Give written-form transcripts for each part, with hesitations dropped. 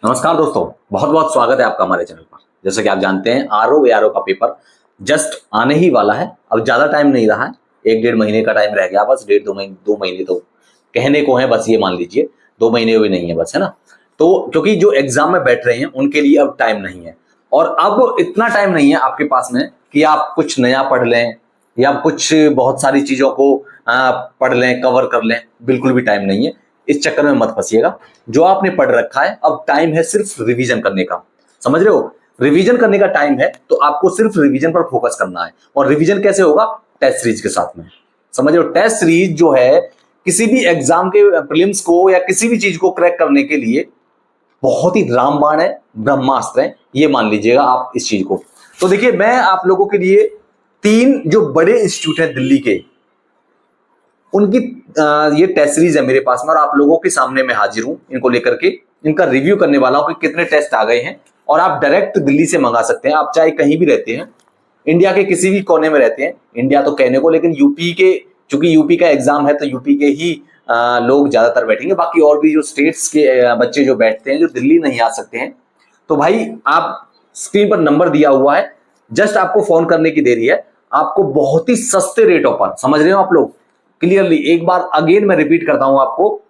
नमस्कार दोस्तों, बहुत बहुत स्वागत है आपका हमारे चैनल पर। जैसा कि आप जानते हैं आरओ एआरओ का पेपर जस्ट आने ही वाला है। अब ज्यादा टाइम नहीं रहा है, 1-1.5 महीने का टाइम रह गया बस। 1.5-2 महीने तो कहने को है, बस ये मान लीजिए 2 महीने भी नहीं है बस, है ना। तो क्योंकि जो एग्जाम में बैठ रहे हैं उनके लिए अब टाइम नहीं है, और अब इतना टाइम नहीं है आपके पास में कि आप कुछ नया पढ़ लें या कुछ बहुत सारी चीजों को पढ़ लें, कवर कर लें। बिल्कुल भी टाइम नहीं है, इस चक्कर में मत फंसिएगा। जो आपने पढ़ रखा है अब टाइम है सिर्फ रिवीजन करने का, समझ रहे हो। रिवीजन करने का टाइम है, तो आपको सिर्फ रिवीजन पर फोकस करना है। और रिवीजन कैसे होगा? टेस्ट सीरीज के साथ में, समझ रहे हो। टेस्ट सीरीज जो है किसी भी एग्जाम के प्रीलिम्स को या किसी भी चीज को क्रैक करने के लिए बहुत ही रामबाण है, ब्रह्मास्त्र है, ये मान लीजिएगा आप इस चीज को। तो देखिए, मैं आप लोगों के लिए 3 जो बड़े इंस्टीट्यूट हैं दिल्ली के, उनकी ये टेस्ट सीरीज है मेरे पास में, और आप लोगों के सामने मैं हाजिर हूं इनको लेकर के। इनका रिव्यू करने वाला हूं कि कितने टेस्ट आ गए हैं। और आप डायरेक्ट दिल्ली से मंगा सकते हैं, आप चाहे कहीं भी रहते हैं, इंडिया के किसी भी कोने में रहते हैं। इंडिया तो कहने को, लेकिन यूपी के, चूंकि यूपी का एग्जाम है तो यूपी के ही लोग ज्यादातर बैठेंगे। बाकी और भी जो स्टेट्स के बच्चे जो बैठते हैं, जो दिल्ली नहीं आ सकते हैं, तो भाई आप स्क्रीन पर नंबर दिया हुआ है, जस्ट आपको फोन करने की देरी है। आपको बहुत ही सस्ते रेटों पर, समझ रहे हो आप लोग क्लियरली। एक बार अगेन मैं रिपीट करता हूं आपको,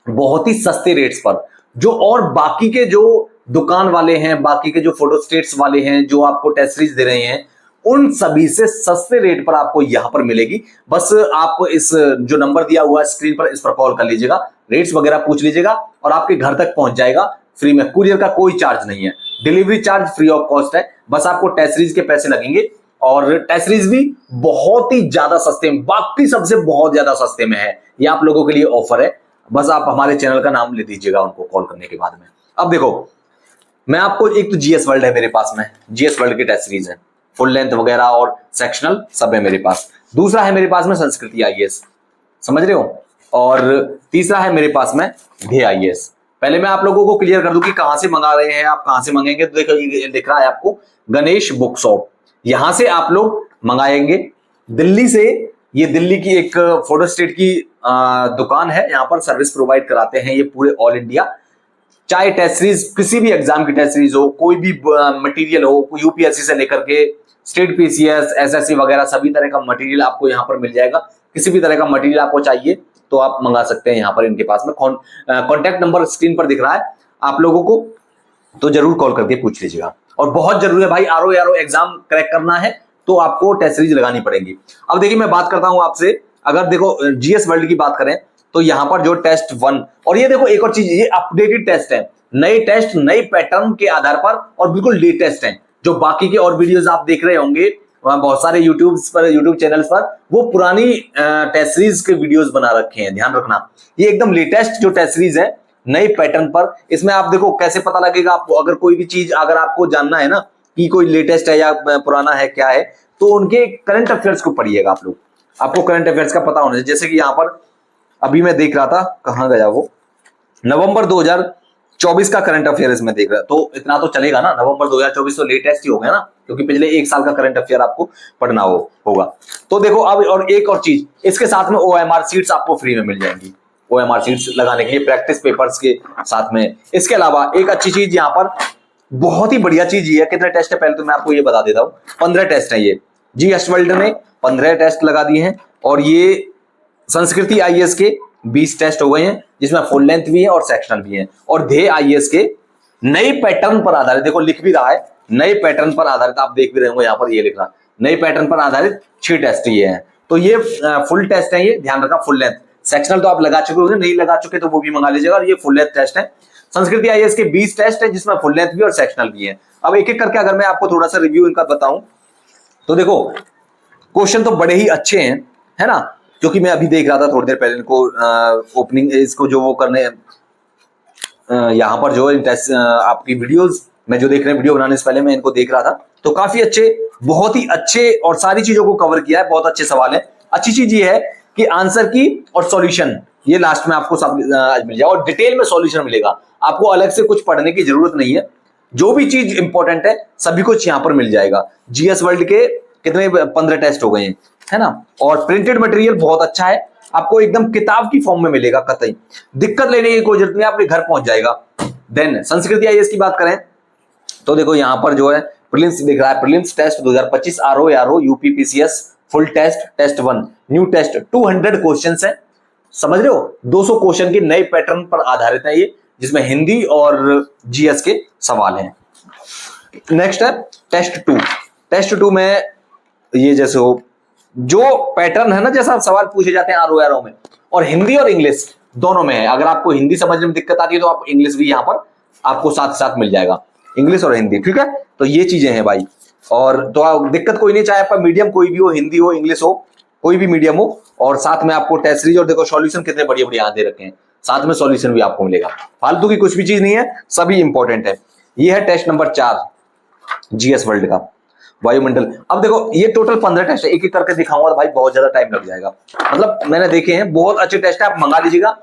बहुत ही सस्ते रेट्स पर। जो और बाकी के जो दुकान वाले हैं, बाकी के जो फोटो स्टेट्स वाले हैं, जो आपको टेस्ट सीरीज दे रहे हैं, उन सभी से सस्ते रेट पर आपको यहां पर मिलेगी। बस आप इस जो नंबर दिया हुआ है स्क्रीन पर, इस पर कॉल कर लीजिएगा, रेट्स वगैरह पूछ लीजिएगा, और आपके घर तक पहुंच जाएगा फ्री में। कुरियर का कोई चार्ज नहीं है, delivery charge free of cost है। बस आपको टेस्ट सीरीज के पैसे लगेंगे, और टेस्ट सीरीज भी बहुत ही ज्यादा सस्ते में, बाकी सबसे बहुत ज्यादा सस्ते में है। ये आप लोगों के लिए ऑफर है। बस आप हमारे चैनल का नाम ले दीजिएगा उनको कॉल करने के बाद में। अब देखो, मैं आपको, एक तो जीएस वर्ल्ड है मेरे पास में, जीएस वर्ल्ड की टेस्ट सीरीज है, फुल लेंथ वगैरह और सेक्शनल सब है मेरे पास। दूसरा है मेरे पास में संस्कृति आईएएस, समझ रहे हो। और तीसरा है मेरे पास में ध्येय आईएएस। पहले मैं आप लोगों को क्लियर कर दूं कि कहां से मंगा रहे हैं, आप कहां से मंगाएंगे। तो देखो, ये दिख रहा है आपको, गणेश बुक शॉप, यहां से आप लोग मंगाएंगे। दिल्ली से, ये दिल्ली की एक फोटो स्टेट की दुकान है, यहां पर सर्विस प्रोवाइड कराते हैं ये पूरे ऑल इंडिया। चाहे टेस्ट सीरीज, किसी भी एग्जाम की टेस्ट सीरीज हो, कोई भी मटेरियल हो, यूपीएससी से लेकर के स्टेट पीसीएस, एसएससी वगैरह, सभी तरह का मटेरियल आपको यहां पर मिल जाएगा। किसी भी तरह का मटेरियल आपको चाहिए तो आप मंगा सकते हैं यहां पर इनके पास में। कॉन्टैक्ट नंबर स्क्रीन पर दिख रहा है आप लोगों को, तो जरूर कॉल करके पूछ लीजिएगा। और बहुत जरूरी है भाई, आरओ एआरओ एग्जाम क्रैक करना है तो आपको टेस्ट सीरीज लगानी पड़ेगी। अब देखिए, मैं बात करता हूं आपसे, अगर देखो जीएस वर्ल्ड की बात करें तो यहां पर जो टेस्ट 1, और ये देखो एक और चीज, ये अपडेटेड टेस्ट है, नए टेस्ट नए पैटर्न के आधार पर, और बिल्कुल लेटेस्ट हैं। जो बाकी के और वीडियोस आप देख रहे होंगे बहुत सारे यूट्यूब चैनल्स पर, वो पुरानी टेस्ट सीरीज के वीडियोस बना रखे हैं, ध्यान रखना। ये एकदम लेटेस्ट जो टेस्ट सीरीज है, नए पैटर्न पर। इसमें आप देखो कैसे पता लगेगा आपको, अगर कोई भी चीज अगर आपको जानना है ना कि कोई लेटेस्ट है या पुराना है क्या है, तो उनके करंट अफेयर्स को पढ़िएगा आप लोग। आपको करंट अफेयर्स का पता होना चाहिए। जैसे कि यहाँ पर अभी मैं देख रहा था, कहाँ गया वो, नवंबर 2024 का करंट अफेयर इसमें देख रहा, तो इतना तो चलेगा ना। नवंबर 2024 तो लेटेस्ट ही हो गया ना, क्योंकि पिछले 1 साल का करंट अफेयर आपको पढ़ना होगा। तो देखो, अब और एक और चीज, इसके साथ में ओएमआर सीट्स आपको फ्री में मिल जाएंगी, ओएमआर सीट्स लगाने के लिए प्रैक्टिस पेपर्स के साथ में। इसके अलावा एक अच्छी चीज यहाँ पर, बहुत ही बढ़िया चीज ये है, कितने टेस्ट है पहले तो मैं आपको ये बता देता हूँ। 15 टेस्ट है ये, जीएस वर्ल्ड ने 15 टेस्ट लगा दिए हैं, और ये संस्कृति आईएएस के 20 टेस्ट हो गए हैं, जिसमें फुल लेंथ भी है और सेक्शनल भी है। और ध्येय आईएएस के नए पैटर्न पर आधारित, देखो लिख भी रहा है, नए पैटर्न पर आधारित, आप देख भी रहे होंगे यहाँ पर ये लिख रहा, नए पैटर्न पर आधारित 6 टेस्ट ये हैं। तो ये फुल टेस्ट है, ये ध्यान रखा, फुल लेंथ। सेक्शनल तो आप लगा चुके होंगे, नहीं लगा चुके तो वो भी मंगा लीजिएगा। और ये फुल लेंथ टेस्ट है। संस्कृति आईएएस के 20 टेस्ट है, जिसमें फुल लेंथ भी और सेक्शनल भी है। अब एक एक करके अगर मैं आपको थोड़ा सा रिव्यू इनका बताऊं, तो देखो क्वेश्चन तो बड़े ही अच्छे हैं, है ना। क्योंकि मैं अभी देख रहा था थोड़ी देर पहले इनको ओपनिंग, इसको जो वो करने यहाँ पर जो आपकी वीडियोस मैं जो देख रहे हैं, वीडियो बनाने से पहले मैं इनको देख रहा था, तो काफी अच्छे, बहुत ही अच्छे, और सारी चीजों को कवर किया है। बहुत अच्छे सवाल है। अच्छी चीज ये है कि आंसर की और सॉल्यूशन ये लास्ट में आपको सब मिल जाएगा, और डिटेल में सॉल्यूशन मिलेगा। आपको अलग से कुछ पढ़ने की जरूरत नहीं है, जो भी चीज इंपॉर्टेंट है सभी कुछ यहाँ पर मिल जाएगा। जीएस वर्ल्ड के कितने 15 टेस्ट हो गए हैं, है ना। और प्रिंटेड मटेरियल बहुत अच्छा है, आपको एकदम किताब की फॉर्म में मिलेगा, कतई दिक्कत लेने की कोई जरूरत नहीं, आपके घर पहुंच जाएगा। देन संस्कृति आईएएस की बात करें तो देखो यहाँ पर जो है प्रीलिम्स दिख रहा है, prelims test 2025 RO UPPCS full test test 1 new test 200 questions है, समझ रहे हो, 200 क्वेश्चन के नए पैटर्न पर आधारित है ये, जिसमें हिंदी और जीएस के सवाल हैं। नेक्स्ट है टेस्ट 2। टेस्ट 2 में ये जैसे हो जो पैटर्न है ना, जैसा सवाल पूछे जाते हैं आरओ में, और हिंदी और इंग्लिश दोनों में है। अगर आपको हिंदी समझने में दिक्कत आती है तो आप इंग्लिश भी यहाँ पर आपको साथ साथ मिल जाएगा, इंग्लिश और हिंदी, ठीक है। तो ये चीजें हैं भाई, और तो दिक्कत कोई नहीं, चाहे आपका मीडियम कोई भी हो, हिंदी हो इंग्लिश हो कोई भी मीडियम हो, और साथ में आपको टेस्ट सीरीज और देखो सॉल्यूशन कितने बढ़िया बढ़िया दे रखे हैं, साथ में सॉल्यूशन भी आपको मिलेगा, फालतू की कुछ भी चीज नहीं है, सभी इंपॉर्टेंट है। ये है टेस्ट नंबर 4 जीएस वर्ल्ड का वायुमंडल। अब देखो ये टोटल 15 टेस्ट है, एक एक करके दिखाऊंगा तो भाई बहुत ज्यादा टाइम लग जाएगा, मतलब मैंने देखे हैं, बहुत अच्छे टेस्ट है, आप मंगा लीजिएगा।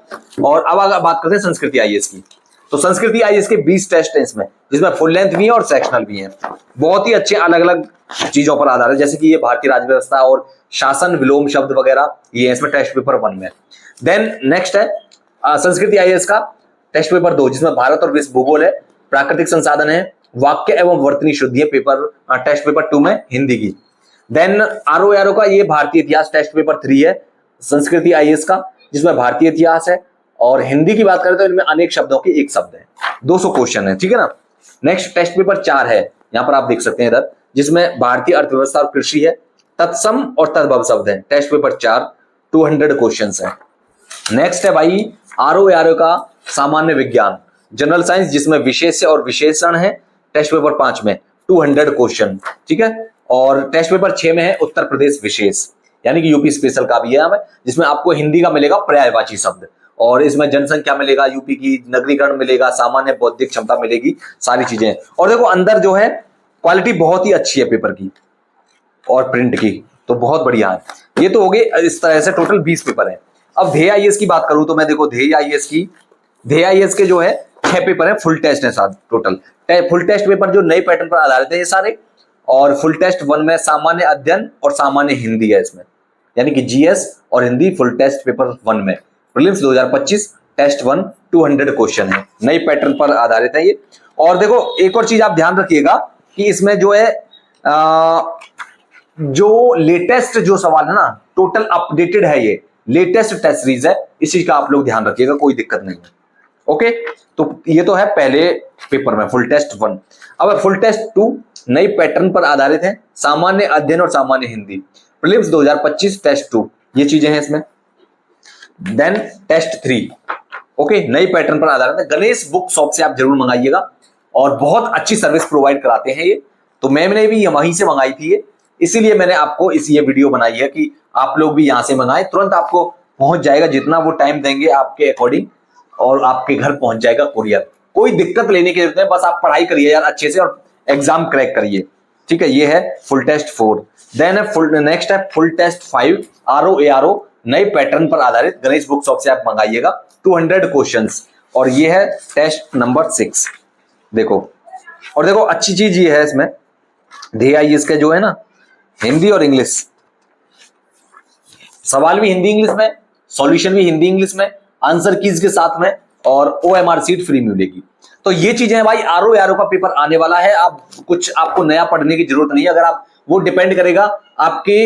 और अब अगर बात करते हैं संस्कृति आईएएस की, तो संस्कृति आईएएस के 20 टेस्ट हैं इसमें, जिसमें फुल लेंथ भी है और सेक्शनल भी है, बहुत ही अच्छे अलग अलग चीजों पर आधारित, जैसे कि ये भारतीय राज्य व्यवस्था और शासन विलोम शब्द वगैरह, ये है इसमें टेस्ट पेपर 1 में। देन नेक्स्ट है संस्कृति आईएएस का टेस्ट पेपर 2, जिसमें भारत और विश्व भूगोल है, प्राकृतिक संसाधन है, वाक्य एवं वर्तनी शुद्धि है पेपर टेस्ट पेपर 2 में हिंदी की। देन आरओ का ये भारतीय इतिहास टेस्ट पेपर 3 है संस्कृति आईएएस का, जिसमें भारतीय इतिहास है, और हिंदी की बात करें तो इनमें अनेक शब्दों के एक शब्द है, 200 क्वेश्चन है, ठीक है ना। नेक्स्ट टेस्ट पेपर 4 है, यहाँ पर आप देख सकते हैं इधर, जिसमें भारतीय अर्थव्यवस्था और कृषि है, तत्सम और तद्भव शब्द है, टेस्ट पेपर 4 200 क्वेश्चन है। नेक्स्ट है भाई आरओ का सामान्य विज्ञान जनरल साइंस, जिसमें विशेष और विशेषण है, टेस्ट पेपर 5 में 200 क्वेश्चन, ठीक है। और टेस्ट पेपर 6 में है उत्तर प्रदेश विशेष, यानी कि यूपी स्पेशल का भी है, जिसमें आपको हिंदी का मिलेगा पर्यायवाची शब्द, और इसमें जनसंख्या मिलेगा, यूपी की नगरीकरण मिलेगा, सामान्य बौद्धिक क्षमता मिलेगी, सारी चीजें। और देखो अंदर जो है क्वालिटी बहुत ही अच्छी है पेपर की और प्रिंट की, तो बहुत बढ़िया है। ये तो हो गए इस तरह से टोटल 20 पेपर है। अब ध्येय आईएएस की बात करूं तो मैं देखो ध्येय आईएएस के जो है 6 पेपर है, फुल टेस्ट है साथ टोटल, फुल टेस्ट पेपर जो नए पैटर्न पर आधारित है ये सारे, और फुल टेस्ट 1 में सामान्य अध्ययन और सामान्य हिंदी है इसमें, यानी कि जीएस और हिंदी फुल टेस्ट पेपर 1 में। प्रीलिम्स 2025 टेस्ट 1 200 क्वेश्चन है, नई पैटर्न पर आधारित है ये। और देखो एक और चीज आप ध्यान रखिएगा कि इसमें जो है जो लेटेस्ट जो सवाल है ना, टोटल अपडेटेड है, ये लेटेस्ट टेस्ट सीरीज है, इस चीज का आप लोग ध्यान रखिएगा, कोई दिक्कत नहीं है। ओके, तो ये तो है पहले पेपर में फुल टेस्ट 1। अब फुल टेस्ट 2 नई पैटर्न पर आधारित है, सामान्य अध्ययन और सामान्य हिंदी, प्रीलिम्स 2025 टेस्ट 2, ये चीजें हैं इसमें। देन टेस्ट 3 ओके, नई पैटर्न पर आधारित है, गणेश बुक शॉप से आप जरूर मंगाइएगा, और बहुत अच्छी सर्विस प्रोवाइड कराते हैं ये, तो मैंने भी वहीं से मंगाई थी ये, इसीलिए मैंने आपको ये वीडियो बनाई है कि आप लोग भी यहां से मंगाएं, तुरंत आपको पहुंच जाएगा, जितना वो टाइम देंगे आपके अकॉर्डिंग, और आपके घर पहुंच जाएगा कुरियर, कोई दिक्कत लेने की जरूरत नहीं, बस आप पढ़ाई करिए यार अच्छे से और एग्जाम क्रैक करिए, ठीक है। ये है फुल टेस्ट 4। देन है नेक्स्ट है फुल टेस्ट 5 आरओ नए पैटर्न पर आधारित, गणेश बुक शॉप से आप मंगाइएगा, 200 क्वेश्चंस, और ये है टेस्ट नंबर 6। देखो, और देखो अच्छी चीज ये है इसमें ध्येय आईएएस के जो है ना, हिंदी और इंग्लिश, सवाल भी हिंदी इंग्लिश में, सॉल्यूशन भी हिंदी इंग्लिश में, आंसर कीज के साथ में, और ओएमआर सीट फ्री मिलेगी। तो ये चीजें हैं भाई, आरओ का पेपर आने वाला है, आप कुछ आपको नया पढ़ने की जरूरत नहीं है, अगर आप वो डिपेंड करेगा आपके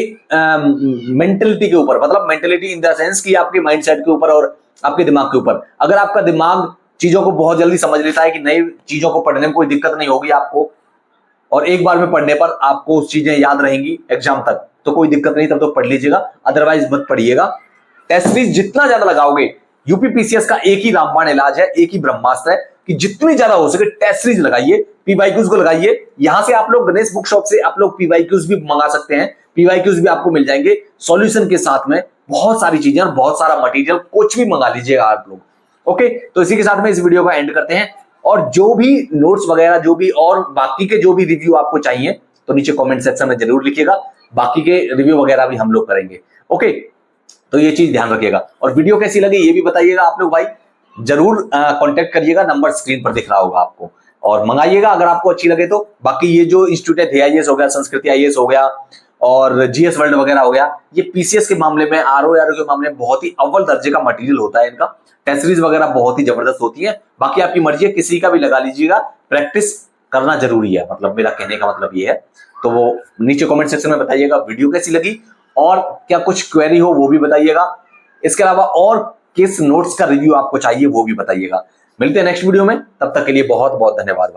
मेंटलिटी के ऊपर, मतलब मेंटलिटी इन द सेंस कि आपके माइंडसेट के ऊपर और आपके दिमाग के ऊपर। अगर आपका दिमाग चीजों को बहुत जल्दी समझ लेता है कि नई चीजों को पढ़ने में कोई दिक्कत नहीं होगी आपको, और एक बार में पढ़ने पर आपको चीजें याद रहेंगी एग्जाम तक, तो कोई दिक्कत नहीं, तब तो पढ़ लीजिएगा, अदरवाइज मत पढ़िएगा। टेस्ट सीरीज जितना ज्यादा लगाओगे, यूपीपीसीएस का एक ही रामबाण इलाज है, एक ही ब्रह्मास्त्र है कि जितनी ज्यादा हो सके टेस्ट सीरीज लगाइए, पीवाईक्यूज को लगाइए। यहां से आप लोग गणेश बुक शॉप से आप लोग पीवाईक्यूज भी मंगा सकते हैं, पीवाईक्यूज भी आपको मिल जाएंगे सॉल्यूशन के साथ में, बहुत सारी चीजें और बहुत सारा मटेरियल, कुछ भी मंगा लीजिएगा आप लोग। ओके, तो इसी के साथ में इस वीडियो का एंड करते हैं, और जो भी नोट्स वगैरह जो भी और बाकी के जो भी रिव्यू आपको चाहिए तो नीचे कमेंट सेक्शन में जरूर लिखिएगा, बाकी के रिव्यू वगैरह भी हम लोग करेंगे। ओके, तो ये चीज ध्यान रखिएगा, और वीडियो कैसी लगी ये भी बताइएगा आप लोग भाई, जरूर कांटेक्ट करिएगा, नंबर स्क्रीन पर दिख रहा होगा आपको, और मंगाइएगा अगर आपको अच्छी लगे तो। बाकी ये जो इंस्टीट्यूट है ध्येय आईएएस हो गया, संस्कृति आईएएस हो गया, और जीएस वर्ल्ड वगैरह हो गया, ये पीसीएस के मामले में, आरओ के मामले में बहुत ही अव्वल दर्जे का मटेरियल होता है इनका। टेस्ट सीरीज वगैरह बहुत ही जबरदस्त होती है। बाकी आपकी मर्जी है, किसी का भी लगा लीजिएगा, प्रैक्टिस करना जरूरी है, मतलब मेरा कहने का मतलब ये है। तो वो नीचे कमेंट सेक्शन में बताइएगा वीडियो कैसी लगी, और क्या कुछ क्वेरी हो वो भी बताइएगा। इसके अलावा और किस नोट्स का रिव्यू आपको चाहिए वो भी बताइएगा। मिलते हैं नेक्स्ट वीडियो में, तब तक के लिए बहुत बहुत धन्यवाद भाई।